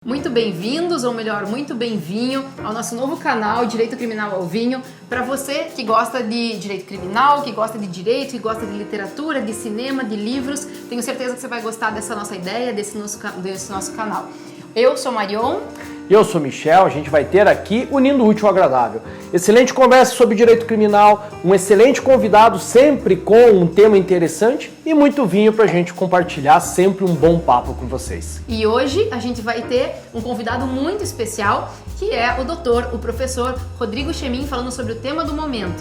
Muito bem-vindos, ou melhor, muito bem-vindo ao nosso novo canal Direito Criminal ao Vinho. Para você que gosta de direito criminal, que gosta de direito, que gosta de literatura, de cinema, de livros, tenho certeza que você vai gostar dessa nossa ideia, desse nosso canal. Eu sou Marion. Eu sou Michel, a gente vai ter aqui Unindo o Útil ao Agradável. Excelente conversa sobre direito criminal, um excelente convidado sempre com um tema interessante e muito vinho pra gente compartilhar sempre um bom papo com vocês. E hoje a gente vai ter um convidado muito especial, que é o professor Rodrigo Chemin, falando sobre o tema do momento.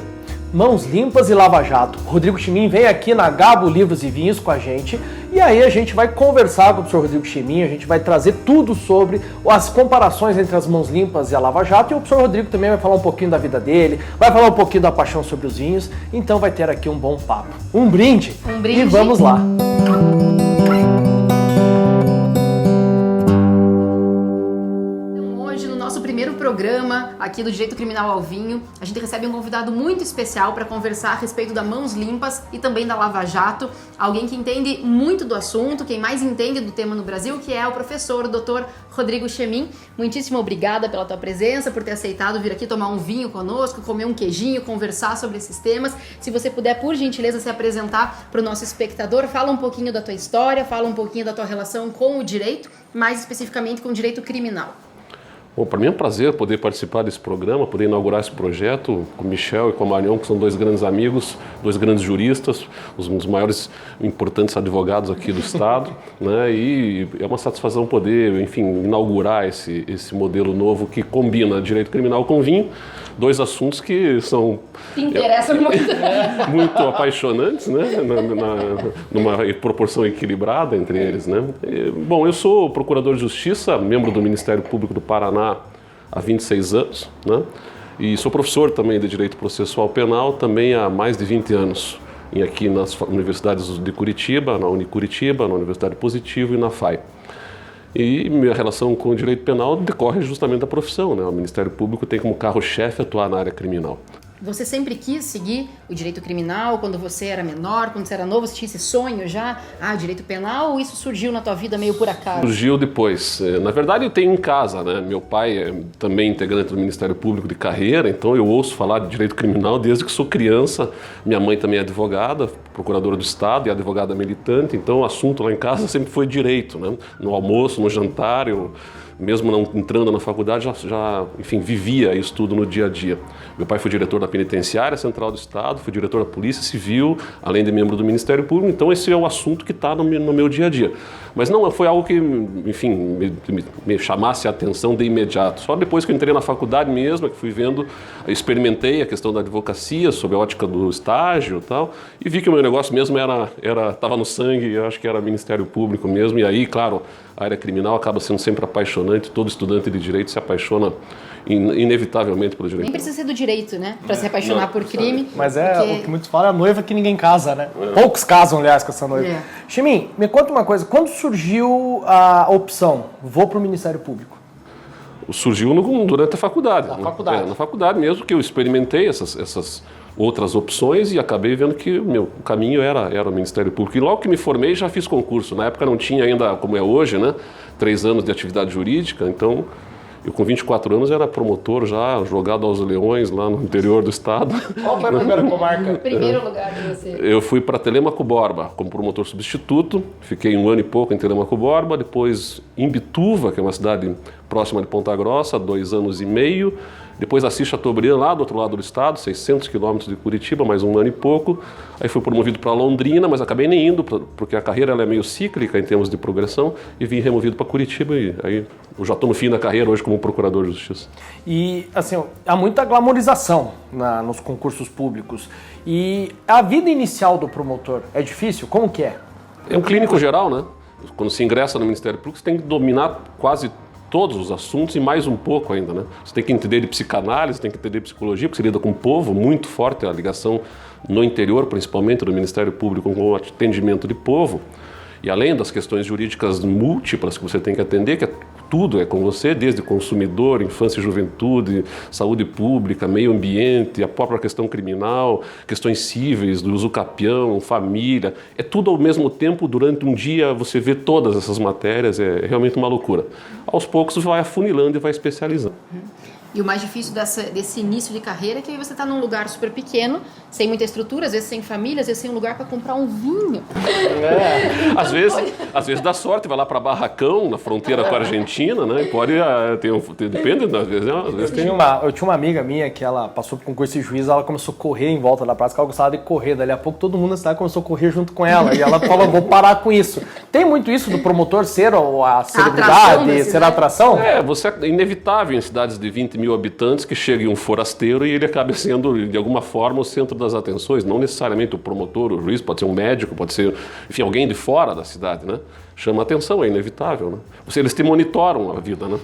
Mãos limpas e Lava Jato. Rodrigo Chemin vem aqui na Gabo Livros e Vinhos com a gente e aí a gente vai conversar com o professor Rodrigo Chemin, a gente vai trazer tudo sobre as comparações entre as mãos limpas e a Lava Jato e o professor Rodrigo também vai falar um pouquinho da vida dele, vai falar um pouquinho da paixão sobre os vinhos, então vai ter aqui um bom papo. Um brinde! E vamos lá! Programa aqui do Direito Criminal ao Vinho, a gente recebe um convidado muito especial para conversar a respeito da Mãos Limpas e também da Lava Jato, alguém que entende muito do assunto, quem mais entende do tema no Brasil, que é o professor, o Dr. Rodrigo Chemin. Muitíssimo obrigada pela tua presença, por ter aceitado vir aqui tomar um vinho conosco, comer um queijinho, conversar sobre esses temas. Se você puder, por gentileza, se apresentar para o nosso espectador, fala um pouquinho da tua história, fala um pouquinho da tua relação com o direito, mais especificamente com o direito criminal. Bom, para mim é um prazer poder participar desse programa, poder inaugurar esse projeto com o Michel e com a Marion, que são dois grandes amigos, dois grandes juristas, um dos maiores importantes advogados aqui do Estado, né? E é uma satisfação poder, enfim, inaugurar esse modelo novo que combina direito criminal com vinho, dois assuntos que são interessam muito apaixonantes, né? Numa proporção equilibrada entre eles, né? Bom, eu sou procurador de Justiça, membro do Ministério Público do Paraná há 26 anos, né? E sou professor também de Direito Processual Penal também há mais de 20 anos, aqui nas universidades de Curitiba, na Unicuritiba, na Universidade Positivo e na FAI. E minha relação com o direito penal decorre justamente da profissão, né? O Ministério Público tem como carro-chefe atuar na área criminal. Você sempre quis seguir o direito criminal quando você era menor, quando você era novo, você tinha esse sonho já, direito penal, ou isso surgiu na tua vida meio por acaso? Surgiu depois. Na verdade, eu tenho em casa, né? Meu pai é também integrante do Ministério Público de carreira, então eu ouço falar de direito criminal desde que sou criança. Minha mãe também é advogada, procuradora do Estado e advogada militante, então o assunto lá em casa sempre foi direito, né? No almoço, no jantar, eu mesmo não entrando na faculdade, enfim, vivia isso tudo no dia a dia. Meu pai foi diretor da Penitenciária Central do Estado, foi diretor da Polícia Civil, além de membro do Ministério Público, então esse é o assunto que está no meu dia a dia. Mas não foi algo que, enfim, me chamasse a atenção de imediato. Só depois que eu entrei na faculdade mesmo, que fui vendo, experimentei a questão da advocacia, sob a ótica do estágio e tal, e vi que o meu negócio mesmo estava no sangue, eu acho que era Ministério Público mesmo, e aí, claro, a área criminal acaba sendo sempre apaixonante, todo estudante de direito se apaixona inevitavelmente pelo direito. Nem precisa ser do direito, né? Para se apaixonar por crime. Mas o que muitos falam é a noiva que ninguém casa, né? Poucos casam, aliás, com essa noiva. Chemin, me conta uma coisa, quando surgiu a opção, vou para o Ministério Público? Surgiu durante a faculdade. Na faculdade. Na faculdade mesmo, que eu experimentei essas outras opções e acabei vendo que o meu caminho era o Ministério Público. E logo que me formei já fiz concurso. Na época não tinha ainda, como é hoje, né, 3 anos de atividade jurídica, então eu com 24 anos era promotor já, jogado aos leões lá no interior do estado. Qual foi a primeira comarca? Primeiro lugar de você. Eu fui para Telêmaco Borba como promotor substituto, fiquei 1 ano e pouco em Telêmaco Borba, depois em Bituva, que é uma cidade próxima de Ponta Grossa, 2 anos e meio, depois Assis Chateaubriand, lá do outro lado do estado, 600 quilômetros de Curitiba, mais 1 ano e pouco. Aí fui promovido para Londrina, mas acabei nem indo, porque a carreira ela é meio cíclica em termos de progressão, e vim removido para Curitiba, e aí eu já estou no fim da carreira hoje como procurador de justiça. E, assim, há muita glamorização nos concursos públicos. E a vida inicial do promotor é difícil? Como que é? É um clínico geral, né? Quando se ingressa no Ministério Público, você tem que dominar quase todos os assuntos e mais um pouco ainda, né? Você tem que entender de psicanálise, tem que entender de psicologia, porque você lida com o povo, muito forte a ligação no interior, principalmente do Ministério Público, com o atendimento de povo. E além das questões jurídicas múltiplas que você tem que atender, que é tudo é com você, desde consumidor, infância e juventude, saúde pública, meio ambiente, a própria questão criminal, questões cíveis, do uso capião, família, é tudo ao mesmo tempo. Durante um dia você vê todas essas matérias, é realmente uma loucura. Aos poucos vai afunilando e vai especializando. E o mais difícil desse início de carreira é que aí você está num lugar super pequeno, sem muita estrutura, às vezes sem família, às vezes sem um lugar para comprar um vinho. Então, às vezes dá sorte, vai lá para Barracão, na fronteira com a Argentina, né? Pode depende, às vezes tem. Eu tinha uma amiga minha que ela passou por concurso de juiz, ela começou a correr em volta da praça, que ela gostava de correr. Dali a pouco todo mundo na cidade começou a correr junto com ela. E ela falou, vou parar com isso. Tem muito isso do promotor ser a celebridade, ser a atração? É inevitável em cidades de 20 mil habitantes que chegue um forasteiro e ele acabe sendo, de alguma forma, o centro das atenções. Não necessariamente o promotor, o juiz, pode ser um médico, pode ser, enfim, alguém de fora da cidade, né? Chama atenção, é inevitável, né? Eles te monitoram a vida, né?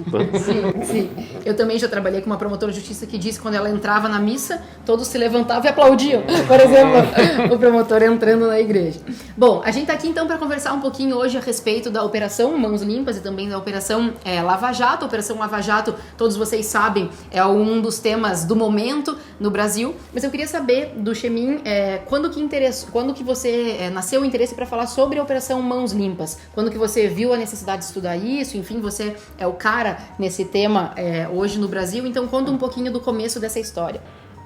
Sim. Eu também já trabalhei com uma promotora de justiça que disse que quando ela entrava na missa, todos se levantavam e aplaudiam, por exemplo, o promotor entrando na igreja. Bom, a gente está aqui então para conversar um pouquinho hoje a respeito da Operação Mãos Limpas e também da Operação Lava Jato. A Operação Lava Jato, todos vocês sabem, é um dos temas do momento no Brasil, mas eu queria saber do Chemin, quando que você nasceu o interesse para falar sobre a Operação Mãos Limpas? Quando que você viu a necessidade de estudar isso? Enfim, você é o cara nesse tema hoje no Brasil, então conta um pouquinho do começo dessa história.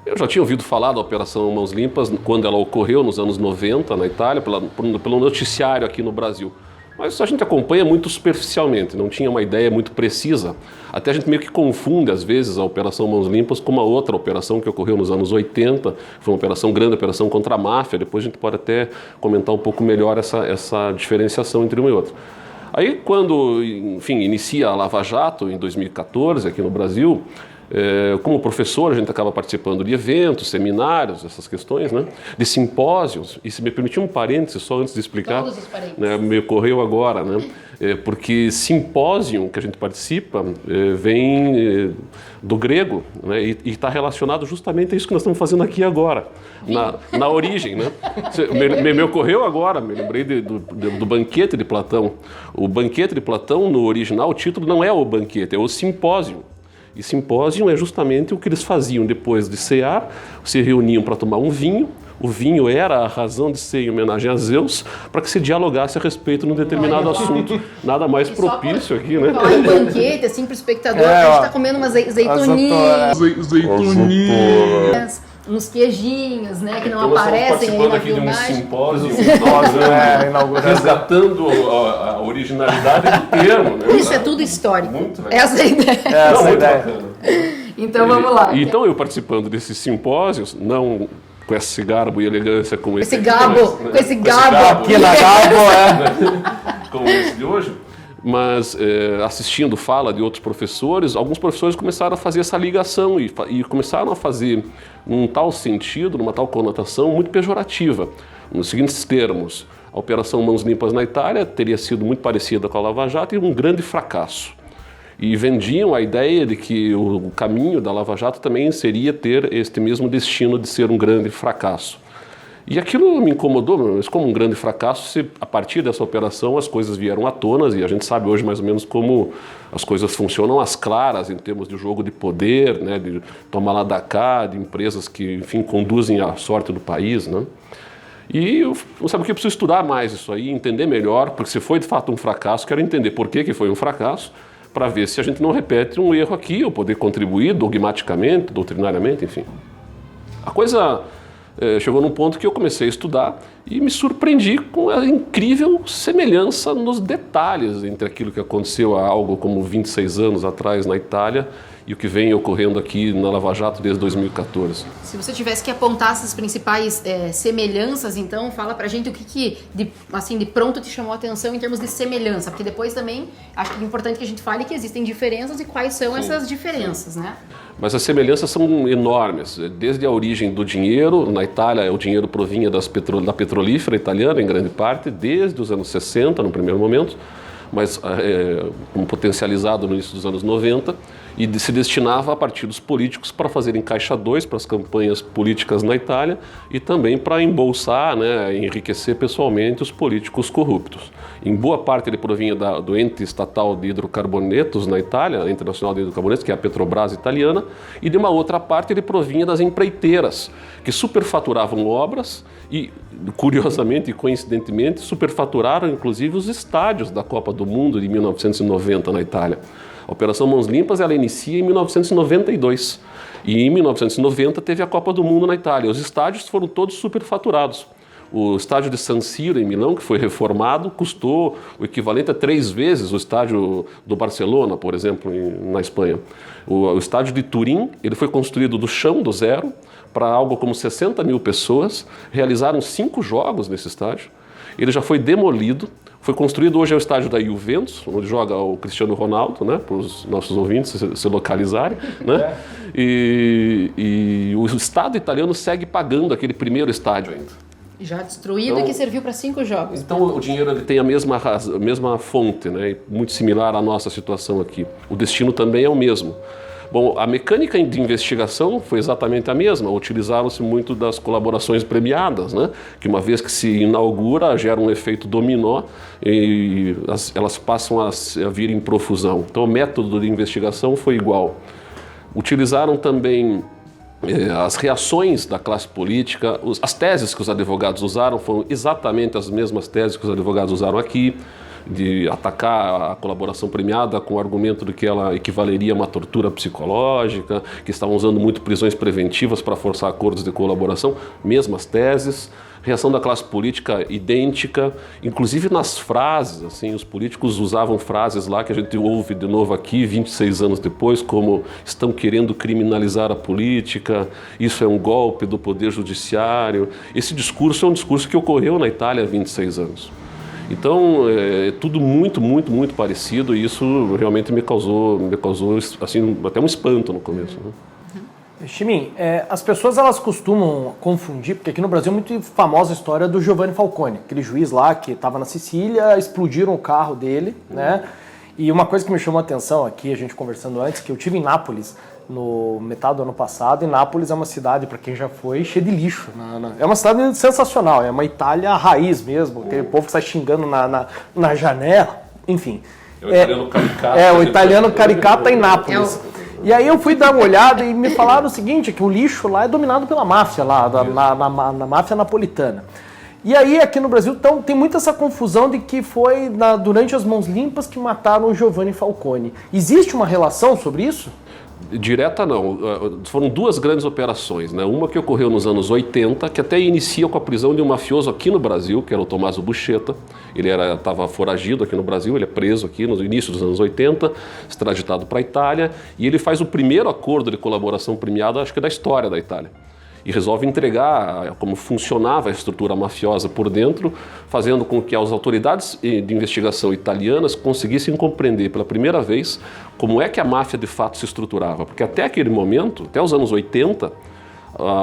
Eu já tinha ouvido falar da Operação Mãos Limpas quando ela ocorreu nos anos 90 na Itália, pelo noticiário aqui no Brasil. Mas a gente acompanha muito superficialmente, não tinha uma ideia muito precisa. Até a gente meio que confunde, às vezes, a Operação Mãos Limpas com uma outra operação que ocorreu nos anos 80, foi uma grande operação contra a máfia. Depois a gente pode até comentar um pouco melhor essa diferenciação entre uma e outra. Aí, quando, enfim, inicia a Lava Jato, em 2014, aqui no Brasil, como professor, a gente acaba participando de eventos, seminários, essas questões, né? De simpósios. E se me permitir um parênteses, só antes de explicar, todos os parênteses, né, me ocorreu agora, né? Porque simpósio que a gente participa vem do grego, né? E está relacionado justamente a isso que nós estamos fazendo aqui agora, na origem, né? Me ocorreu agora, me lembrei do banquete de Platão. O banquete de Platão, no original, o título não é o banquete, é o simpósio. E simpósio é justamente o que eles faziam depois de cear, se reuniam para tomar um vinho. O vinho era a razão de ser em homenagem a Zeus, para que se dialogasse a respeito de um determinado assunto. Nada mais propício aqui, né? Falar em banquete, assim, para o espectador, a gente está comendo umas zeitoninhas, uns queijinhos, né, que não aparecem aí na filmagem. Simpósio, resgatando a originalidade do termo. Né? Isso é tudo histórico. Muito legal. Essa é a ideia. Muito bacana. Então vamos lá. Então eu participando desses simpósios, não com esse garbo e elegância como esse gabo, né? com esse gabo aqui na Gabo, como esse de hoje. Mas assistindo fala de outros professores, alguns professores começaram a fazer essa ligação e começaram a fazer num tal sentido, numa tal conotação muito pejorativa, nos seguintes termos: a Operação Mãos Limpas na Itália teria sido muito parecida com a Lava Jato e um grande fracasso. E vendiam a ideia de que o caminho da Lava Jato também seria ter este mesmo destino de ser um grande fracasso. E aquilo me incomodou, mas como um grande fracasso, se a partir dessa operação as coisas vieram à tona, e a gente sabe hoje mais ou menos como as coisas funcionam às claras em termos de jogo de poder, né, de tomar lá da cá, de empresas que, enfim, conduzem a sorte do país, né? E eu sabe o que eu preciso estudar mais isso aí, entender melhor, porque se foi de fato um fracasso, quero entender por que foi um fracasso, para ver se a gente não repete um erro aqui, ou poder contribuir dogmaticamente, doutrinariamente, enfim. A coisa chegou num ponto que eu comecei a estudar e me surpreendi com a incrível semelhança nos detalhes entre aquilo que aconteceu há algo como 26 anos atrás na Itália e o que vem ocorrendo aqui na Lava Jato desde 2014. Se você tivesse que apontar essas principais semelhanças, então, fala pra gente o que de pronto te chamou a atenção em termos de semelhança, porque depois também acho que é importante que a gente fale que existem diferenças e quais são essas diferenças, né? Mas as semelhanças são enormes, desde a origem do dinheiro. Na Itália o dinheiro provinha da petrolífera italiana em grande parte, desde os anos 60 no primeiro momento. mas potencializado no início dos anos 90, e se destinava a partidos políticos para fazerem caixa 2 para as campanhas políticas na Itália e também para embolsar, né, enriquecer pessoalmente os políticos corruptos. Em boa parte ele provinha do ente estatal de hidrocarbonetos na Itália, Ente Nacional de Hidrocarbonetos, que é a Petrobras italiana, e de uma outra parte ele provinha das empreiteiras, que superfaturavam obras e, curiosamente e coincidentemente, superfaturaram inclusive os estádios da Copa do Mundo de 1990 na Itália. A Operação Mãos Limpas ela inicia em 1992 e em 1990 teve a Copa do Mundo na Itália. Os estádios foram todos superfaturados. O estádio de San Siro, em Milão, que foi reformado, custou o equivalente a 3 vezes o estádio do Barcelona, por exemplo, na Espanha. O estádio de Turim ele foi construído do chão, do zero, para algo como 60 mil pessoas. Realizaram 5 jogos nesse estádio. Ele já foi demolido. Foi construído hoje é o estádio da Juventus, onde joga o Cristiano Ronaldo, né, para os nossos ouvintes se localizarem, né? E o Estado italiano segue pagando aquele primeiro estádio ainda. Já destruído, então, e que serviu para 5 jogos. Então o dinheiro ele tem a mesma fonte, né, muito similar à nossa situação aqui. O destino também é o mesmo. Bom, a mecânica de investigação foi exatamente a mesma. Utilizaram-se muito das colaborações premiadas, né? Que uma vez que se inaugura, gera um efeito dominó e elas passam a vir em profusão. Então o método de investigação foi igual. Utilizaram também as reações da classe política, as teses que os advogados usaram foram exatamente as mesmas teses que os advogados usaram aqui, de atacar a colaboração premiada com o argumento de que ela equivaleria a uma tortura psicológica, que estavam usando muito prisões preventivas para forçar acordos de colaboração, mesmas teses. Reação da classe política idêntica, inclusive nas frases, assim, os políticos usavam frases lá que a gente ouve de novo aqui, 26 anos depois, como estão querendo criminalizar a política, isso é um golpe do poder judiciário. Esse discurso é um discurso que ocorreu na Itália há 26 anos. Então, é tudo muito, muito, muito parecido e isso realmente me causou assim, até um espanto no começo, né? Chimim, as pessoas elas costumam confundir, porque aqui no Brasil é muito famosa a história do Giovanni Falcone, aquele juiz lá que estava na Sicília, explodiram o carro dele, né? E uma coisa que me chamou a atenção aqui, a gente conversando antes, que eu estive em Nápoles no metade do ano passado, e Nápoles é uma cidade, para quem já foi, cheia de lixo. É uma cidade sensacional, é uma Itália raiz mesmo, aquele povo que está xingando na janela, enfim. É o italiano caricato. O italiano caricato em Nápoles. E aí eu fui dar uma olhada e me falaram o seguinte, que o lixo lá é dominado pela máfia lá, na máfia napolitana. E aí aqui no Brasil então, tem muita essa confusão de que foi durante as Mãos Limpas que mataram o Giovanni Falcone. Existe uma relação sobre isso? Direta não, foram 2 grandes operações, né? Uma que ocorreu nos anos 80, que até inicia com a prisão de um mafioso aqui no Brasil, que era o Tommaso Buscetta. Ele estava foragido aqui no Brasil, ele é preso aqui no início dos anos 80, extraditado para a Itália, e ele faz o primeiro acordo de colaboração premiada, acho que da história da Itália. E resolve entregar como funcionava a estrutura mafiosa por dentro, fazendo com que as autoridades de investigação italianas conseguissem compreender pela primeira vez como é que a máfia de fato se estruturava. Porque até aquele momento, até os anos 80,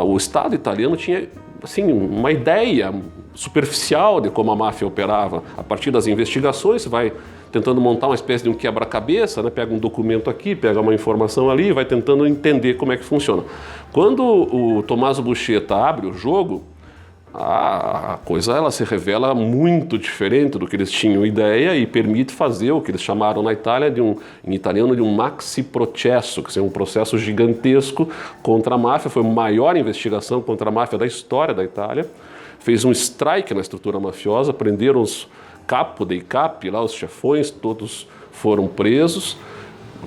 o Estado italiano tinha assim, uma ideia superficial de como a máfia operava. A partir das investigações, você vai tentando montar uma espécie de um quebra-cabeça, né? Pega um documento aqui, pega uma informação ali, vai tentando entender como é que funciona. Quando o Tommaso Buscetta abre o jogo, a coisa ela se revela muito diferente do que eles tinham ideia e permite fazer o que eles chamaram na Itália, em italiano, de um maxi processo, que é um processo gigantesco contra a máfia. Foi a maior investigação contra a máfia da história da Itália. Fez um strike na estrutura mafiosa, prenderam os capo dei capi, lá os chefões, todos foram presos.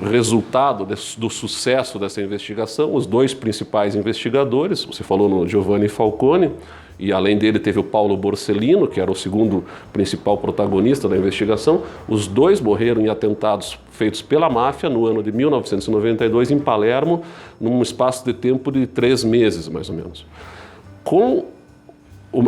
Resultado do sucesso dessa investigação, os 2 principais investigadores, você falou no Giovanni Falcone, e além dele teve o Paolo Borsellino, que era o segundo principal protagonista da investigação. Os 2 morreram em atentados feitos pela máfia no ano de 1992 em Palermo, num espaço de tempo de 3 meses, mais ou menos. Com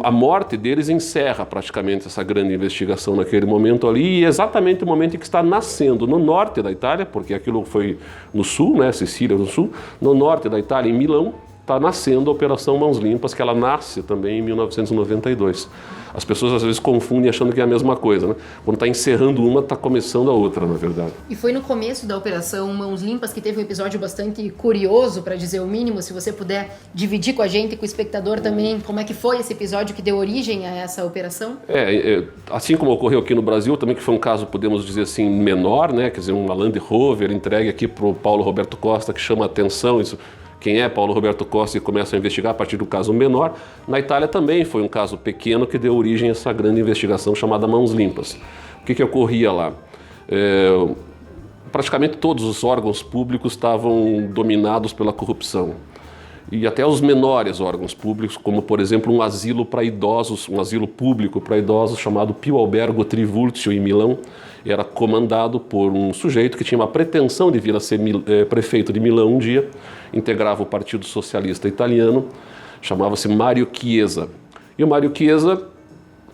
a morte deles encerra praticamente essa grande investigação naquele momento ali, e é exatamente o momento em que está nascendo no norte da Itália, porque aquilo foi no sul, né, Sicília no sul, no norte da Itália, em Milão, está nascendo a Operação Mãos Limpas, que ela nasce também em 1992. As pessoas às vezes confundem achando que é a mesma coisa, né? Quando está encerrando uma, está começando a outra, na verdade. E foi no começo da Operação Mãos Limpas que teve um episódio bastante curioso, para dizer o mínimo, se você puder dividir com a gente, com o espectador também, como é que foi esse episódio que deu origem a essa operação? Assim como ocorreu aqui no Brasil, também que foi um caso, podemos dizer assim, menor, né? Quer dizer, uma Land Rover entregue aqui para o Paulo Roberto Costa, que chama a atenção, isso... Quem é Paulo Roberto Costa e começa a investigar a partir do caso menor. Na Itália também foi um caso pequeno que deu origem a essa grande investigação chamada Mãos Limpas. O que ocorria lá? Praticamente todos os órgãos públicos estavam dominados pela corrupção. E até os menores órgãos públicos, como por exemplo um asilo para idosos, um asilo público para idosos chamado Pio Albergo Trivulzio em Milão, era comandado por um sujeito que tinha uma pretensão de vir a ser prefeito de Milão um dia, integrava o Partido Socialista Italiano, chamava-se Mário Chiesa. E o Mário Chiesa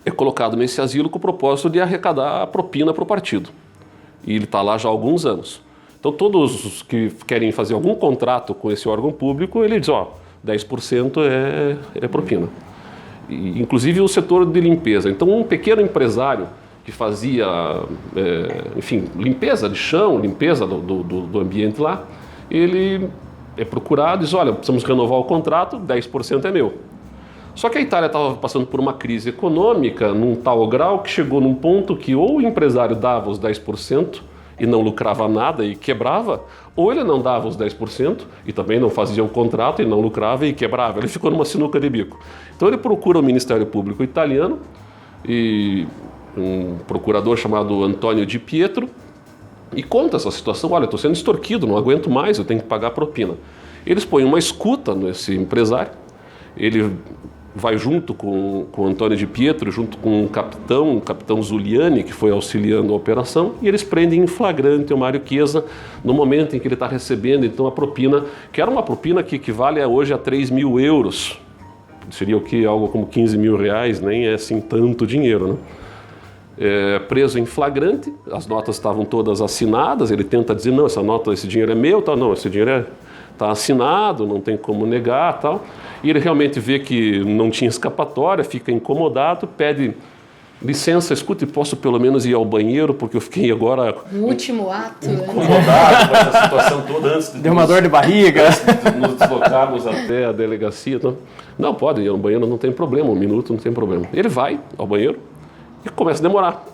é colocado nesse asilo com o propósito de arrecadar a propina para o partido. E ele está lá já há alguns anos. Então todos os que querem fazer algum contrato com esse órgão público, ele diz, 10% é propina. E, inclusive o setor de limpeza. Então um pequeno empresário que fazia, limpeza de chão, limpeza do ambiente lá, ele é procurado e diz, olha, precisamos renovar o contrato, 10% é meu. Só que a Itália estava passando por uma crise econômica num tal grau que chegou num ponto que ou o empresário dava os 10% e não lucrava nada e quebrava, ou ele não dava os 10% e também não fazia o contrato e não lucrava e quebrava. Ele ficou numa sinuca de bico. Então ele procura o Ministério Público italiano e um procurador chamado Antonio Di Pietro e conta essa situação. Olha, estou sendo extorquido, não aguento mais, eu tenho que pagar propina. Eles põem uma escuta nesse empresário, ele vai junto com o Antonio Di Pietro, junto com o capitão Zuliani, que foi auxiliando a operação, e eles prendem em flagrante o Mário Chiesa no momento em que ele está recebendo então a propina, que era uma propina que equivale hoje a 3 mil euros. Seria o que? Algo como 15 mil reais, nem é assim tanto dinheiro, né? Preso em flagrante, as notas estavam todas assinadas, ele tenta dizer, não, esse dinheiro é meu, tal, não, esse dinheiro está assinado, não tem como negar, tal. E ele realmente vê que não tinha escapatória, fica incomodado, pede licença, escuta, posso pelo menos ir ao banheiro, porque eu fiquei agora... No último ato. Incomodado com essa situação toda antes de... Deu uma dor de barriga. Nos deslocarmos até a delegacia. Então, não, pode ir ao banheiro, não tem problema, 1 minuto não tem problema. Ele vai ao banheiro e começa a demorar.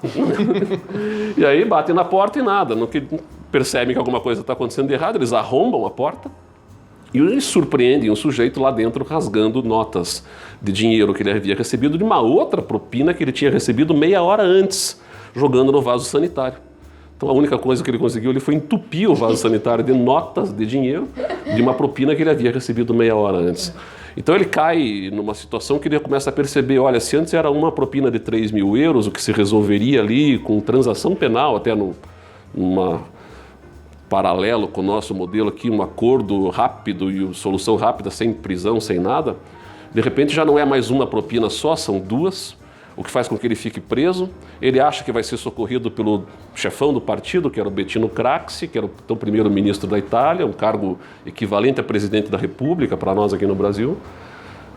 E aí bate na porta e nada. No que percebem que alguma coisa está acontecendo de errado, eles arrombam a porta e eles surpreendem um sujeito lá dentro rasgando notas de dinheiro que ele havia recebido de uma outra propina que ele tinha recebido meia hora antes, jogando no vaso sanitário. Então a única coisa que ele conseguiu ele foi entupir o vaso sanitário de notas de dinheiro de uma propina que ele havia recebido meia hora antes. Então ele cai numa situação que ele começa a perceber, olha, se antes era uma propina de 3 mil euros, o que se resolveria ali com transação penal, até numa paralelo com o nosso modelo aqui, um acordo rápido e solução rápida, sem prisão, sem nada, de repente já não é mais uma propina só, são 2, o que faz com que ele fique preso. Ele acha que vai ser socorrido pelo chefão do partido, que era o Bettino Craxi, que era o então primeiro-ministro da Itália, um cargo equivalente a presidente da República para nós aqui no Brasil.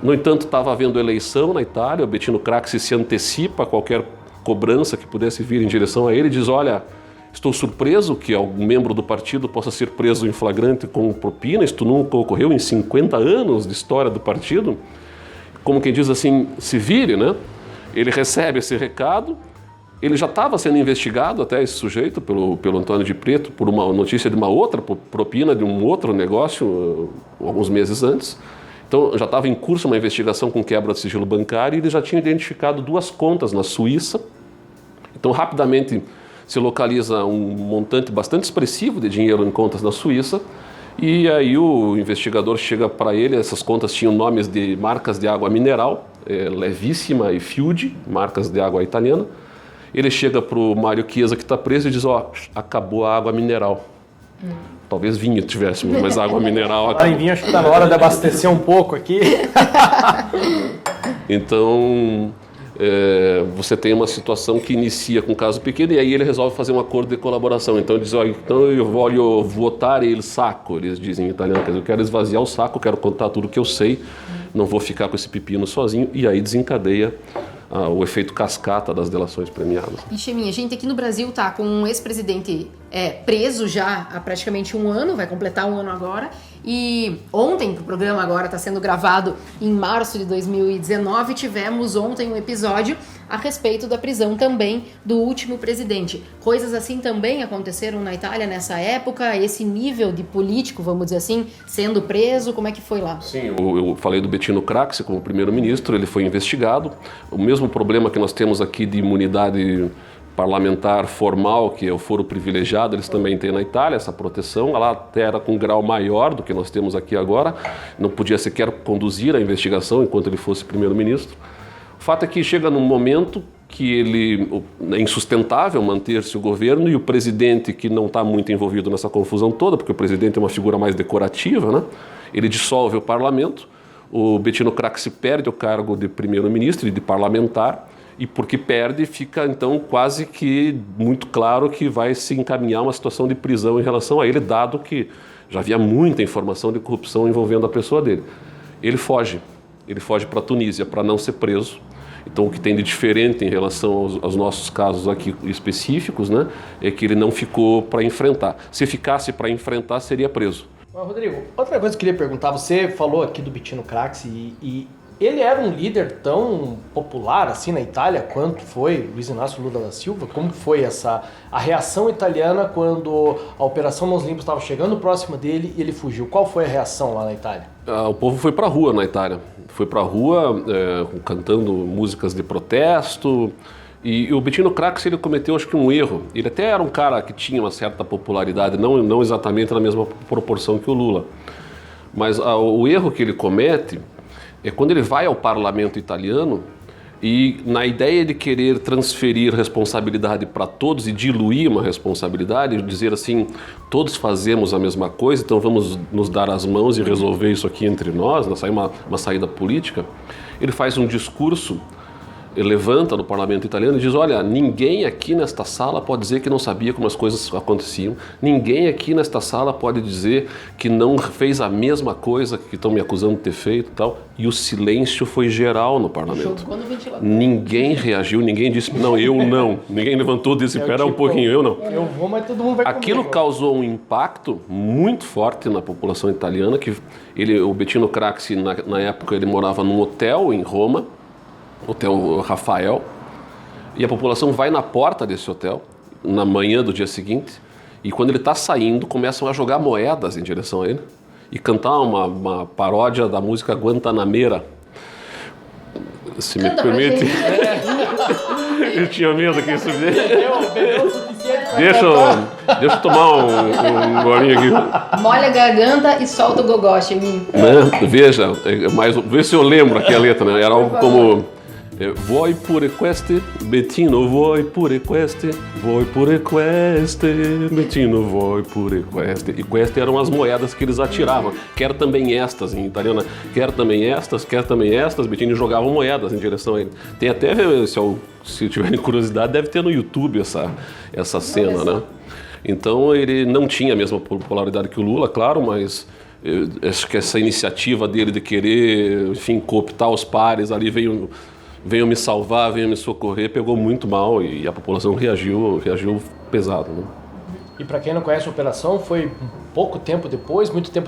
No entanto, estava havendo eleição na Itália, o Bettino Craxi se antecipa a qualquer cobrança que pudesse vir em direção a ele e diz, olha, estou surpreso que algum membro do partido possa ser preso em flagrante com propina, isto nunca ocorreu em 50 anos de história do partido. Como quem diz assim, se vire, né? Ele recebe esse recado, ele já estava sendo investigado até esse sujeito pelo Antônio de Preto por uma notícia de uma outra propina de um outro negócio alguns meses antes. Então já estava em curso uma investigação com quebra de sigilo bancário e ele já tinha identificado 2 contas na Suíça. Então rapidamente se localiza um montante bastante expressivo de dinheiro em contas na Suíça e aí o investigador chega para ele, essas contas tinham nomes de marcas de água mineral, Levissima e Fiugi, marcas de água italiana. Ele chega para o Mário Chiesa que está preso e diz, acabou a água mineral. Talvez vinho tivéssemos, mas água mineral acabou. Em vinho acho que está na hora de abastecer um pouco aqui. Então... você tem uma situação que inicia com um caso pequeno e aí ele resolve fazer um acordo de colaboração. Então ele diz, então eu voglio vuotare il sacco, eles dizem em italiano, quer dizer, eu quero esvaziar o saco, quero contar tudo que eu sei, não vou ficar com esse pepino sozinho, e aí desencadeia o efeito cascata das delações premiadas. E Cheminha, a gente aqui no Brasil tá com um ex-presidente preso já há praticamente um ano, vai completar um ano agora, e ontem, o programa agora está sendo gravado em março de 2019, tivemos ontem um episódio a respeito da prisão também do último presidente. Coisas assim também aconteceram na Itália nessa época, esse nível de político, vamos dizer assim, sendo preso, como é que foi lá? Sim, eu falei do Bettino Craxi como primeiro-ministro, ele foi investigado. O mesmo problema que nós temos aqui de imunidade parlamentar formal, que é o foro privilegiado, eles também têm na Itália essa proteção. Lá até era com um grau maior do que nós temos aqui agora, não podia sequer conduzir a investigação enquanto ele fosse primeiro-ministro. O fato é que chega num momento que é insustentável manter-se o governo e o presidente, que não está muito envolvido nessa confusão toda, porque o presidente é uma figura mais decorativa, né? Ele dissolve o parlamento, o Bettino Craxi perde o cargo de primeiro-ministro e de parlamentar, e porque perde, fica então quase que muito claro que vai se encaminhar uma situação de prisão em relação a ele, dado que já havia muita informação de corrupção envolvendo a pessoa dele. Ele foge para a Tunísia para não ser preso. Então o que tem de diferente em relação aos nossos casos aqui específicos, né, é que ele não ficou para enfrentar. Se ficasse para enfrentar, seria preso. Rodrigo, outra coisa que eu queria perguntar, você falou aqui do Bettino Craxi e ele era um líder tão popular assim na Itália quanto foi Luiz Inácio Lula da Silva? Como foi a reação italiana quando a Operação Mãos Limpas estava chegando próxima dele e ele fugiu? Qual foi a reação lá na Itália? O povo foi para a rua na Itália. Foi para a rua cantando músicas de protesto. E o Bettino Craxi, ele cometeu, acho que, um erro. Ele até era um cara que tinha uma certa popularidade, não exatamente na mesma proporção que o Lula. Mas o erro que ele comete é quando ele vai ao parlamento italiano e, na ideia de querer transferir responsabilidade para todos e diluir uma responsabilidade, dizer assim, todos fazemos a mesma coisa, então vamos nos dar as mãos e resolver isso aqui entre nós, uma saída política, ele faz um discurso, ele levanta no parlamento italiano e diz, olha, ninguém aqui nesta sala pode dizer que não sabia como as coisas aconteciam, ninguém aqui nesta sala pode dizer que não fez a mesma coisa que estão me acusando de ter feito e tal. E o silêncio foi geral no parlamento. Ninguém reagiu, ninguém disse, não, eu não. Ninguém levantou e disse, espera um pouquinho, eu não. Eu vou, mas todo mundo vai comigo. Aquilo causou um impacto muito forte na população italiana, que o Bettino Craxi, na época, ele morava num hotel em Roma, Hotel Rafael, e a população vai na porta desse hotel na manhã do dia seguinte e quando ele está saindo começam a jogar moedas em direção a ele e cantar uma paródia da música Guantanamera. Se me permite. Eu tinha medo que isso... Deixa eu tomar um golinho aqui. Molha a garganta e solta o gogó, Cheminha. Veja, vê se eu lembro aqui a letra, né? Era algo como... Vuoi pure queste, Bettino, vuoi pure queste, Bettino, vuoi pure queste. E queste eram as moedas que eles atiravam. Quer também estas, em italiano, quer também estas, Bettino jogavam moedas em direção a ele. Tem até, se tiverem curiosidade, deve ter no YouTube essa cena, né? Então ele não tinha a mesma popularidade que o Lula, claro, mas... acho que essa iniciativa dele de querer, enfim, cooptar os pares ali venham me salvar, venham me socorrer, pegou muito mal e a população reagiu pesado, né? E para quem não conhece a operação, foi muito tempo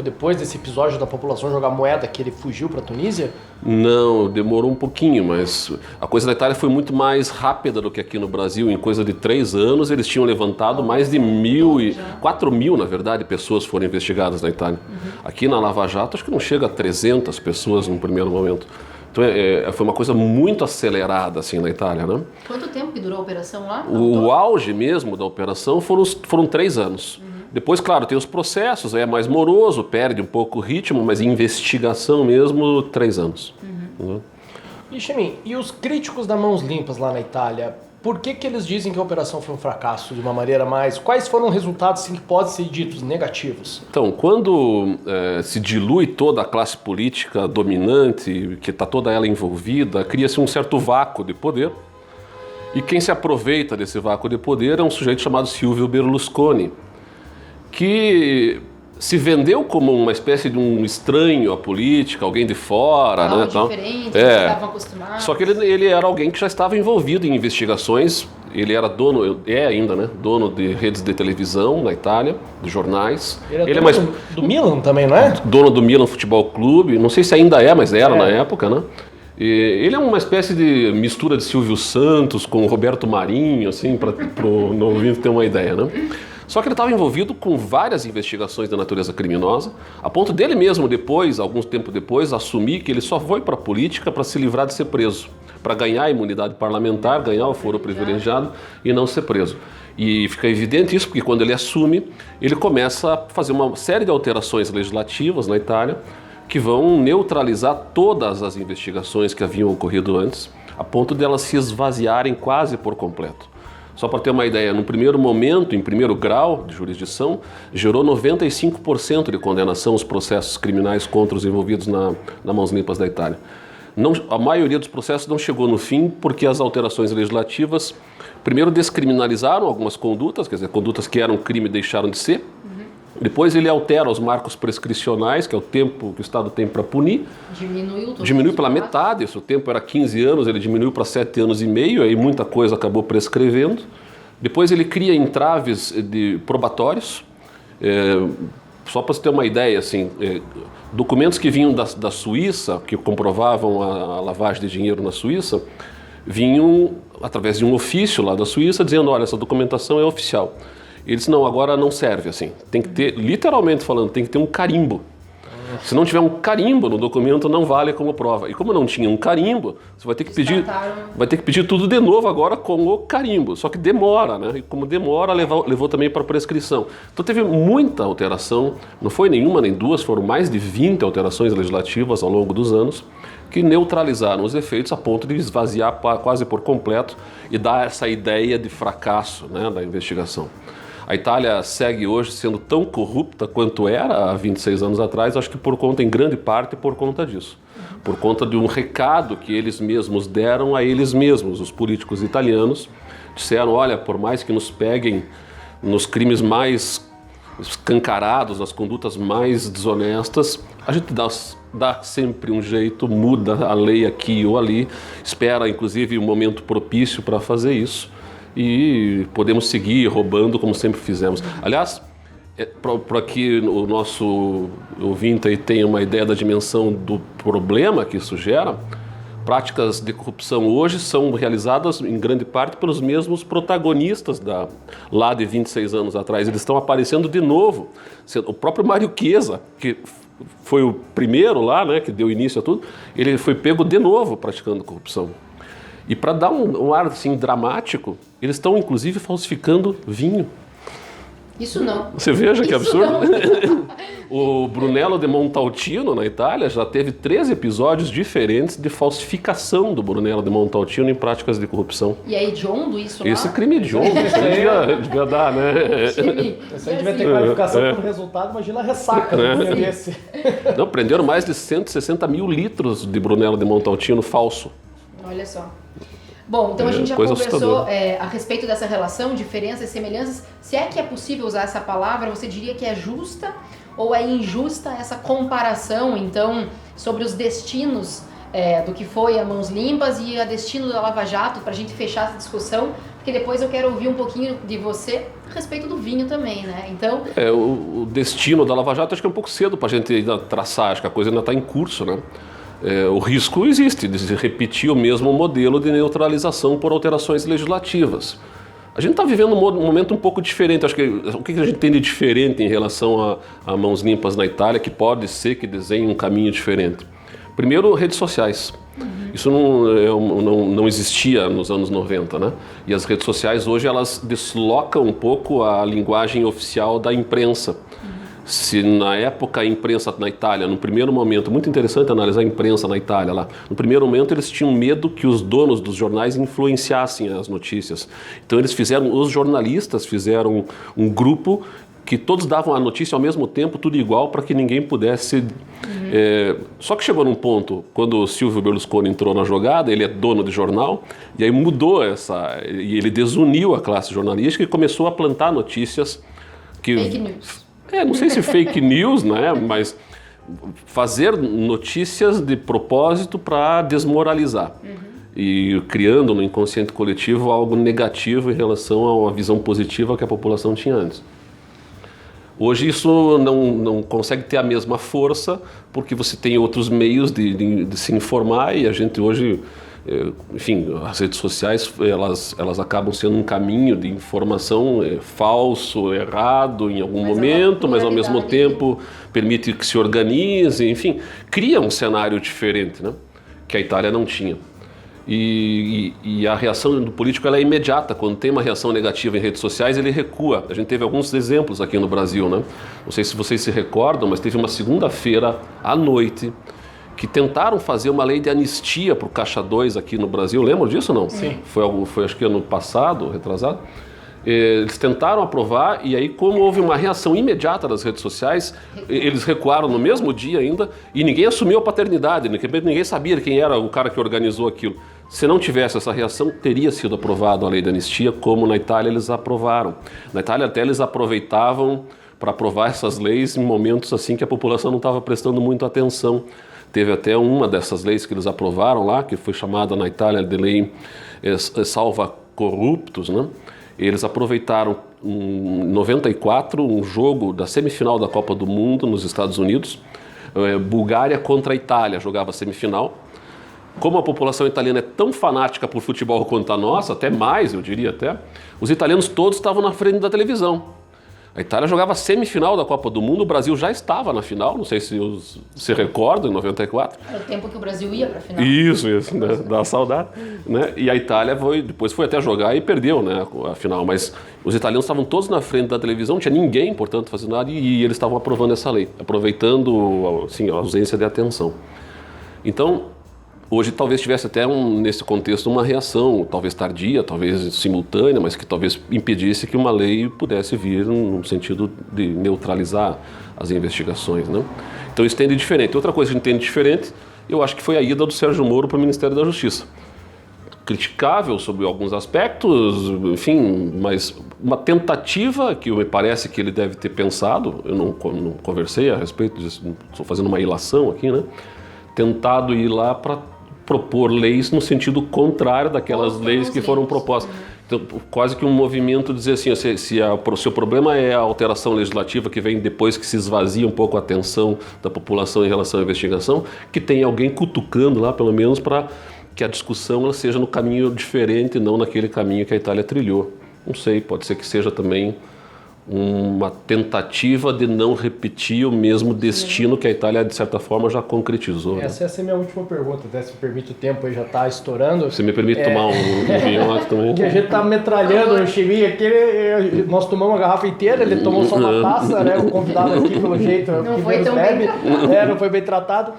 depois desse episódio da população jogar moeda que ele fugiu para a Tunísia? Não, demorou um pouquinho, mas a coisa na Itália foi muito mais rápida do que aqui no Brasil. Em coisa de 3 anos, eles tinham levantado mais de 4.000, na verdade, pessoas foram investigadas na Itália. Aqui na Lava Jato, acho que não chega a 300 pessoas no primeiro momento. Então foi uma coisa muito acelerada assim na Itália, né? Quanto tempo que durou a operação lá? O auge mesmo da operação foram 3 anos. Depois, claro, tem os processos, aí é mais moroso, perde um pouco o ritmo, mas investigação mesmo, 3 anos. E Chemin, e os críticos da Mãos Limpas lá na Itália, Por que eles dizem que a operação foi um fracasso de uma maneira mais... Quais foram os resultados assim, que podem ser ditos negativos? Então, quando se dilui toda a classe política dominante, que está toda ela envolvida, cria-se um certo vácuo de poder. E quem se aproveita desse vácuo de poder é um sujeito chamado Silvio Berlusconi, que se vendeu como uma espécie de um estranho à política, alguém de fora, né? Diferente, estavam acostumados. Só que ele era alguém que já estava envolvido em investigações. Ele era dono, ainda, né? Dono de redes de televisão na Itália, de jornais. Ele é dono do Milan também, não é? Dono do Milan Futebol Clube. Não sei se ainda é, mas era na época, né? E ele é uma espécie de mistura de Silvio Santos com Roberto Marinho, assim, para o novo ouvinte ter uma ideia, né? Só que ele estava envolvido com várias investigações da natureza criminosa, a ponto dele mesmo depois, algum tempo depois, assumir que ele só foi para a política para se livrar de ser preso, para ganhar a imunidade parlamentar, ganhar o foro privilegiado e não ser preso. E fica evidente isso porque quando ele assume, ele começa a fazer uma série de alterações legislativas na Itália que vão neutralizar todas as investigações que haviam ocorrido antes, a ponto de elas se esvaziarem quase por completo. Só para ter uma ideia, no primeiro momento, em primeiro grau de jurisdição, gerou 95% de condenação os processos criminais contra os envolvidos na Mãos Limpas da Itália. A maioria dos processos não chegou no fim porque as alterações legislativas, primeiro, descriminalizaram algumas condutas, quer dizer, condutas que eram crime deixaram de ser. Depois ele altera os marcos prescricionais, que é o tempo que o Estado tem para punir. Diminuiu pela metade, se o tempo era 15 anos, ele diminuiu para 7 anos e meio, aí muita coisa acabou prescrevendo. Depois ele cria entraves de probatórios. Só para você ter uma ideia, assim, documentos que vinham da Suíça, que comprovavam a lavagem de dinheiro na Suíça, vinham através de um ofício lá da Suíça dizendo, olha, essa documentação é oficial. Ele disse, não, agora não serve assim. Tem que ter, literalmente falando, tem que ter um carimbo. Se não tiver um carimbo no documento, não vale como prova. E como não tinha um carimbo, você vai ter que pedir tudo de novo agora com o carimbo. Só que demora, né? E como demora, levou também para prescrição. Então teve muita alteração, não foi nenhuma nem duas, foram mais de 20 alterações legislativas ao longo dos anos, que neutralizaram os efeitos a ponto de esvaziar quase por completo e dar essa ideia de fracasso, né, da investigação. A Itália segue hoje sendo tão corrupta quanto era há 26 anos atrás, acho que em grande parte por conta disso. Por conta de um recado que eles mesmos deram a eles mesmos, os políticos italianos. Disseram, olha, por mais que nos peguem nos crimes mais escancarados, nas condutas mais desonestas, a gente dá sempre um jeito, muda a lei aqui ou ali, espera inclusive um momento propício para fazer isso. E podemos seguir roubando como sempre fizemos. Aliás, para que o nosso ouvinte aí tenha uma ideia da dimensão do problema que isso gera, práticas de corrupção hoje são realizadas em grande parte pelos mesmos protagonistas lá de 26 anos atrás. Eles estão aparecendo de novo. O próprio Mário Chiesa, que foi o primeiro lá, né, que deu início a tudo, ele foi pego de novo praticando corrupção. E para dar um ar assim, dramático, eles estão inclusive falsificando vinho. Isso não. Você veja que absurdo. O Brunello de Montalcino, na Itália, já teve 13 episódios diferentes de falsificação do Brunello de Montalcino em práticas de corrupção. E é hediondo isso lá? Esse é crime hediondo, isso aí devia dar, né? Isso aí devia ter qualificação por resultado, imagina a ressaca desse. Não, prenderam mais de 160 mil litros de Brunello de Montalcino falso. Olha só. Bom, então a gente já conversou a respeito dessa relação, diferenças e semelhanças. Se é que é possível usar essa palavra, você diria que é justa ou é injusta essa comparação, então, sobre os destinos do que foi a Mãos Limpas e a destino da Lava Jato, para a gente fechar essa discussão, porque depois eu quero ouvir um pouquinho de você a respeito do vinho também, né? Então... o destino da Lava Jato acho que é um pouco cedo para a gente ainda traçar, acho que a coisa ainda está em curso, né? O risco existe de se repetir o mesmo modelo de neutralização por alterações legislativas. A gente está vivendo um momento um pouco diferente. Acho que o que a gente tem de diferente em relação a Mãos Limpas na Itália, que pode ser que desenhe um caminho diferente? Primeiro, redes sociais. Isso não existia nos anos 90, né? E as redes sociais hoje elas deslocam um pouco a linguagem oficial da imprensa. Se na época a imprensa na Itália, no primeiro momento, muito interessante analisar a imprensa na Itália lá, no primeiro momento eles tinham medo que os donos dos jornais influenciassem as notícias. Então os jornalistas fizeram um grupo que todos davam a notícia ao mesmo tempo, tudo igual, para que ninguém pudesse... Só que chegou num ponto, quando o Silvio Berlusconi entrou na jogada, ele é dono de jornal, e aí mudou e ele desuniu a classe jornalística e começou a plantar notícias que... Fake news. Não sei se fake news, né, mas fazer notícias de propósito para desmoralizar. E criando no inconsciente coletivo algo negativo em relação à visão positiva que a população tinha antes. Hoje isso não consegue ter a mesma força, porque você tem outros meios de se informar, e a gente hoje, enfim, as redes sociais, elas acabam sendo um caminho de informação falso, errado em algum momento, mas ao mesmo tempo permite que se organize, enfim, cria um cenário diferente, né, que a Itália não tinha. E a reação do político ela é imediata. Quando tem uma reação negativa em redes sociais, ele recua. A gente teve alguns exemplos aqui no Brasil, né? Não sei se vocês se recordam, mas teve uma segunda-feira à noite que tentaram fazer uma lei de anistia para o Caixa 2 aqui no Brasil. Lembram disso ou não? Sim. Foi acho que ano passado, retrasado. Eles tentaram aprovar e aí, como houve uma reação imediata das redes sociais, eles recuaram no mesmo dia ainda e ninguém assumiu a paternidade, ninguém sabia quem era o cara que organizou aquilo. Se não tivesse essa reação, teria sido aprovada a lei da anistia, como na Itália eles aprovaram. Na Itália até eles aproveitavam para aprovar essas leis em momentos assim que a população não estava prestando muito atenção. Teve até uma dessas leis que eles aprovaram lá, que foi chamada na Itália de lei salva corruptos, né? Eles aproveitaram em 94 um jogo da semifinal da Copa do Mundo nos Estados Unidos. Bulgária contra a Itália jogava a semifinal. Como a população italiana é tão fanática por futebol quanto a nossa, até mais eu diria até, os italianos todos estavam na frente da televisão. A Itália jogava a semifinal da Copa do Mundo, o Brasil já estava na final, não sei se se recordam, em 94. Era o tempo que o Brasil ia para a final. Isso, né? Dá saudade. Né? E a Itália depois foi até jogar e perdeu, né, a final, mas os italianos estavam todos na frente da televisão, não tinha ninguém, portanto, fazendo nada, e eles estavam aprovando essa lei, aproveitando assim, a ausência de atenção. Então, hoje talvez tivesse até nesse contexto uma reação, talvez tardia, talvez simultânea, mas que talvez impedisse que uma lei pudesse vir no sentido de neutralizar as investigações, né? Então isso tem de diferente. Outra coisa que a gente tem de diferente, eu acho que foi a ida do Sérgio Moro para o Ministério da Justiça. Criticável sobre alguns aspectos, enfim, mas uma tentativa que me parece que ele deve ter pensado, eu não conversei a respeito disso, estou fazendo uma ilação aqui, né? Tentado ir lá para propor leis no sentido contrário daquelas leis que foram propostas. Então, quase que um movimento dizer assim, se o seu problema é a alteração legislativa que vem depois que se esvazia um pouco a atenção da população em relação à investigação, que tem alguém cutucando lá, pelo menos, para que a discussão ela seja no caminho diferente, não naquele caminho que a Itália trilhou. Não sei, pode ser que seja também uma tentativa de não repetir o mesmo destino que a Itália, de certa forma, já concretizou. Essa é a minha última pergunta, até se me permite, o tempo aí já está estourando. Você me permite tomar um vinho lá também? Que a gente está metralhando o Chiminho aqui, nós tomamos uma garrafa inteira, ele tomou só uma taça, né? O convidado aqui, pelo jeito, não foi tão bem tratado. Não foi bem tratado.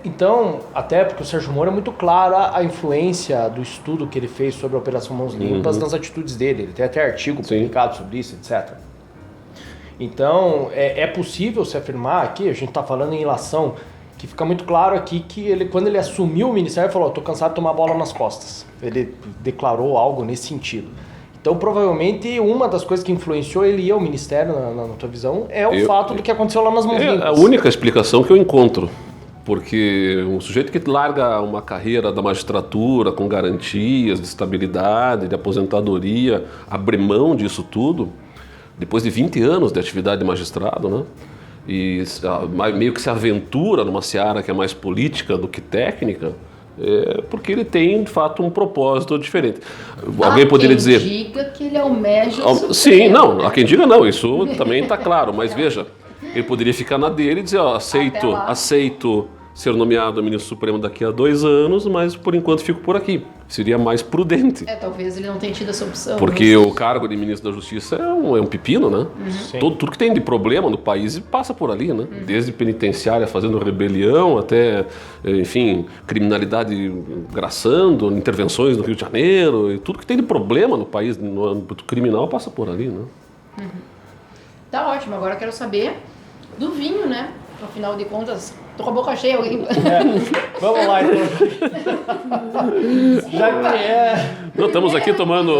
Então, até porque o Sérgio Moro é muito claro a influência do estudo que ele fez sobre a Operação Mãos Limpas nas atitudes dele. Ele tem até artigo publicado sobre isso, etc. Então, é possível se afirmar aqui, a gente está falando em ilação, que fica muito claro aqui que ele, quando ele assumiu o ministério, ele falou: estou cansado de tomar bola nas costas. Ele declarou algo nesse sentido. Então, provavelmente, uma das coisas que influenciou ele ir ao ministério, na tua visão, é o fato do que aconteceu lá nas Mãos Limpas. É a única explicação que eu encontro. Porque um sujeito que larga uma carreira da magistratura com garantias de estabilidade, de aposentadoria, abre mão disso tudo, depois de 20 anos de atividade de magistrado, né? E meio que se aventura numa seara que é mais política do que técnica, porque ele tem, de fato, um propósito diferente. Alguém poderia dizer... diga que ele almeja... Sim, não, há quem diga não, isso também está claro, mas veja, ele poderia ficar na dele e dizer, ó, aceito ser nomeado ministro supremo daqui a 2 anos, mas por enquanto fico por aqui. Seria mais prudente. Talvez ele não tenha tido essa opção. Porque o cargo de ministro da Justiça é um pepino, né? Tudo que tem de problema no país passa por ali, né? Desde penitenciária fazendo rebelião até, enfim, criminalidade graçando, intervenções no Rio de Janeiro, e tudo que tem de problema no país, no âmbito criminal, passa por ali, né? Tá ótimo, agora eu quero saber do vinho, né? Afinal de contas, tô com a boca cheia. Vamos lá, então. Já que Não, estamos aqui tomando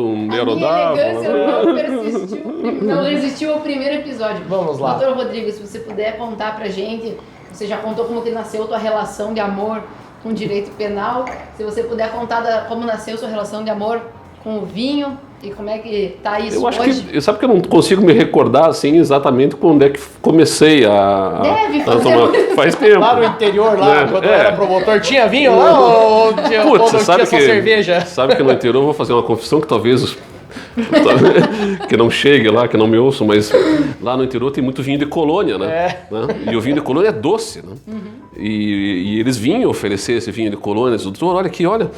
um A minha elegância Neurodávila. não resistiu ao primeiro episódio. Vamos lá. Doutor Rodrigo, se você puder contar pra gente, você já contou como que nasceu a tua relação de amor com o direito penal, se você puder contar como nasceu sua relação de amor com o vinho e como é que tá isso Eu acho hoje. que, sabe que eu não consigo me recordar assim exatamente quando é que comecei a tomar. Faz tempo. lá no interior, lá, quando eu É. era promotor, tinha vinho lá ou tinha, Putz, ou não sabe tinha só que, cerveja? sabe que no interior eu vou fazer uma confissão que talvez que não chegue lá, que não me ouçam, mas lá no interior tem muito vinho de colônia, né? E o vinho de colônia é doce, né? E eles vinham oferecer esse vinho de colônia, doutor, olha aqui, olha,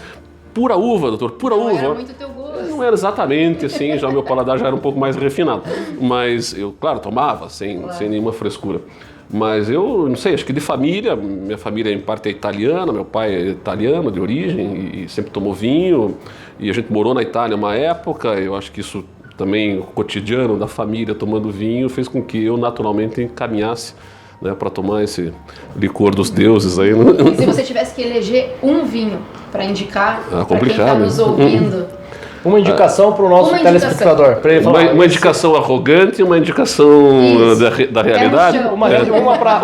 pura uva, doutor, pura Não uva. era muito teu gosto. Não era exatamente assim, já o meu paladar já era um pouco mais refinado. Mas eu, claro, tomava sem nenhuma frescura. Mas eu não sei, acho que de família, minha família em parte é italiana, meu pai é italiano de origem e sempre tomou vinho. E a gente morou na Itália uma época, eu acho que isso também, o cotidiano da família tomando vinho, fez com que eu naturalmente encaminhasse, né, para tomar esse licor dos deuses aí. Né? E se você tivesse que eleger um vinho para indicar para quem está complicado, nos né? ouvindo, Uma indicação para o nosso Uma telespectador. Pra ele falar, Uma indicação arrogante e uma indicação Isso. da realidade. Quero um uma para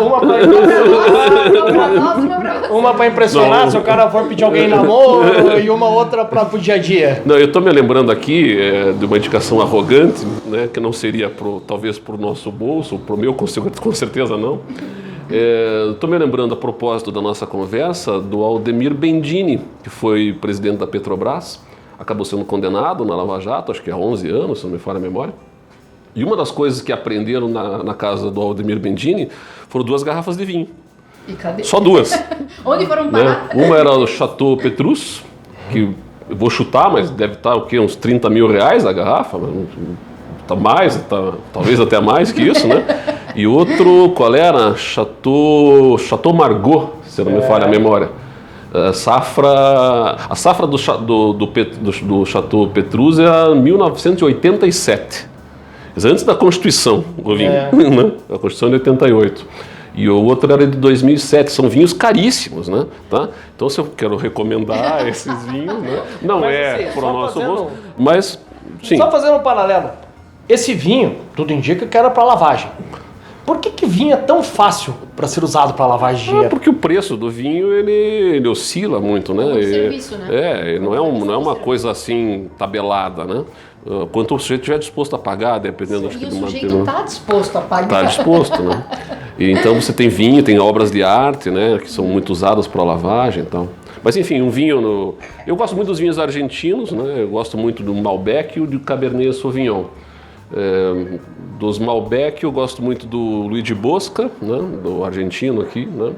uma para impressionar, Não. se o cara for pedir alguém namoro, e uma outra para o dia a dia. Não, eu estou me lembrando aqui de uma indicação arrogante, né, que não seria talvez para o nosso bolso, para o meu com certeza não. Estou me lembrando a propósito da nossa conversa do Aldemir Bendini, que foi presidente da Petrobras, acabou sendo condenado na Lava Jato, acho que há 11 anos, se não me falha a memória. E uma das coisas que aprenderam na casa do Aldemir Bendini foram 2 garrafas de vinho. E cadê? Só 2. Onde foram Né? parar? Uma era o Chateau Petrus, que eu vou chutar, mas deve estar o quê? Uns 30 mil reais a garrafa, mas tá mais, talvez até mais que isso, né? E outro, qual era? Chateau Margaux, se não me falha a memória. A safra do Chateau Petrus é 1987. Antes da Constituição, o vinho, né? A Constituição de 88. E o outro era de 2007. São vinhos caríssimos, né? Tá? Então, se eu quero recomendar esses vinhos, né? Não Mas, é assim, para o só nosso fazendo- gosto, mas sim. Só fazendo um paralelo. Esse vinho, tudo indica que era para lavagem. Por que vinho é tão fácil para ser usado para lavagem de dinheiro? Porque o preço do vinho ele oscila muito, né? um serviço, né? Não é uma coisa assim tabelada, né? Quanto o sujeito estiver disposto a pagar, dependendo acho que E o de uma sujeito está disposto a pagar. Está disposto, né? E então você tem vinho, tem obras de arte, né? Que são muito usadas para lavagem e tal. Mas enfim, um vinho... Eu gosto muito dos vinhos argentinos, né? Eu gosto muito do Malbec e do Cabernet Sauvignon. Dos Malbec eu gosto muito do Luigi Bosca, né? Do argentino aqui, né?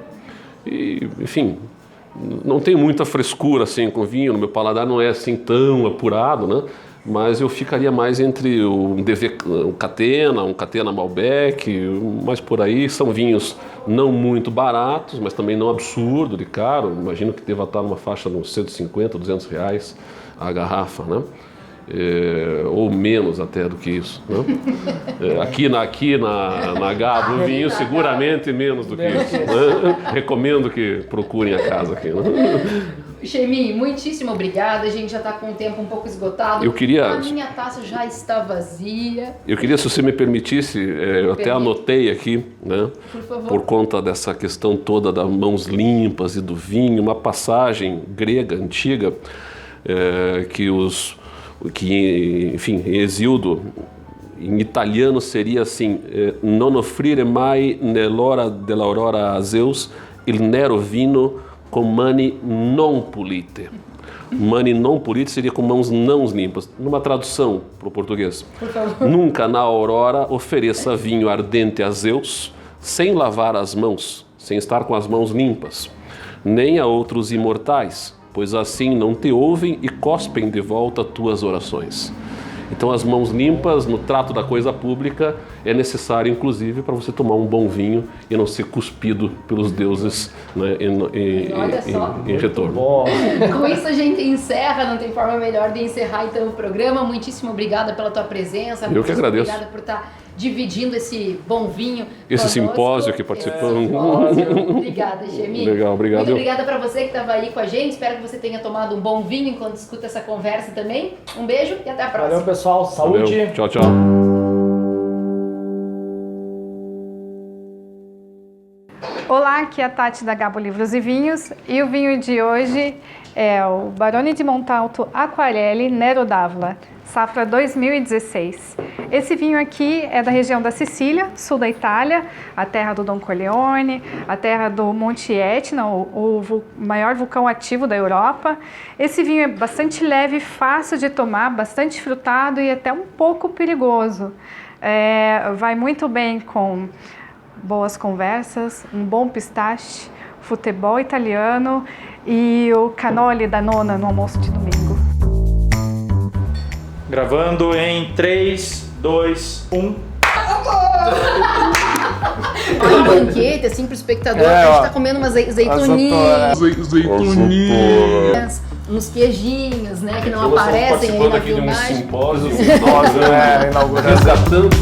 E, enfim, não tem muita frescura assim com vinho, no meu paladar não é assim tão apurado, né? Mas eu ficaria mais entre um Catena Malbec, mas por aí são vinhos não muito baratos, mas também não absurdo de caro. Imagino que deva estar numa faixa de uns 150, 200 reais a garrafa, né? Ou menos até do que isso, né? Aqui na Gabo, o vinho seguramente menos do que isso, né? Recomendo que procurem a casa aqui, né? Chemi, muitíssimo obrigada. A gente já está com o tempo um pouco esgotado. Eu queria- A minha taça já está vazia. Eu queria, se você me permitisse, eu até anotei aqui, né, Por favor. por conta dessa questão toda das mãos limpas e do vinho, uma passagem grega antiga enfim, em Hesíodo, em italiano seria assim: non offrire mai nell'ora dell'aurora a Zeus il nero vino com mani non pulite. Mani non pulite seria com mãos não limpas. Numa tradução para o português. Nunca na aurora ofereça vinho ardente a Zeus sem lavar as mãos sem estar com as mãos limpas, nem a outros imortais, pois assim não te ouvem e cospem de volta tuas orações. Então as mãos limpas no trato da coisa pública é necessário, inclusive, para você tomar um bom vinho e não ser cuspido pelos deuses, né, em retorno. Bom. Com isso a gente encerra, não tem forma melhor de encerrar então o programa. Muitíssimo obrigada pela tua presença. Eu que agradeço. Obrigada por estar dividindo esse bom vinho. Esse conosco. simpósio aqui participando. Obrigada, Gemi. Legal, obrigado. Muito obrigada para você que estava aí com a gente. Espero que você tenha tomado um bom vinho enquanto escuta essa conversa também. Um beijo e até a próxima. Valeu, pessoal. Saúde. Valeu. Tchau, tchau. Olá, aqui é a Tati da Gabo Livros e Vinhos e o vinho de hoje é o Barone di Montalto Acquarelli Nero d'Avola, safra 2016. Esse vinho aqui é da região da Sicília, sul da Itália, a terra do Don Corleone, a terra do Monte Etna, o maior vulcão ativo da Europa. Esse vinho é bastante leve, fácil de tomar, bastante frutado e até um pouco perigoso. Vai muito bem com boas conversas, um bom pistache, futebol italiano e o cannoli da nona no almoço de domingo. Gravando em 3, 2, 1. Olha um banquete assim pro espectador, a gente tá comendo umas azeitoninhas, uns queijinhos, né, que não aparecem aí na filmagem. simpósio, inaugurando. resgatando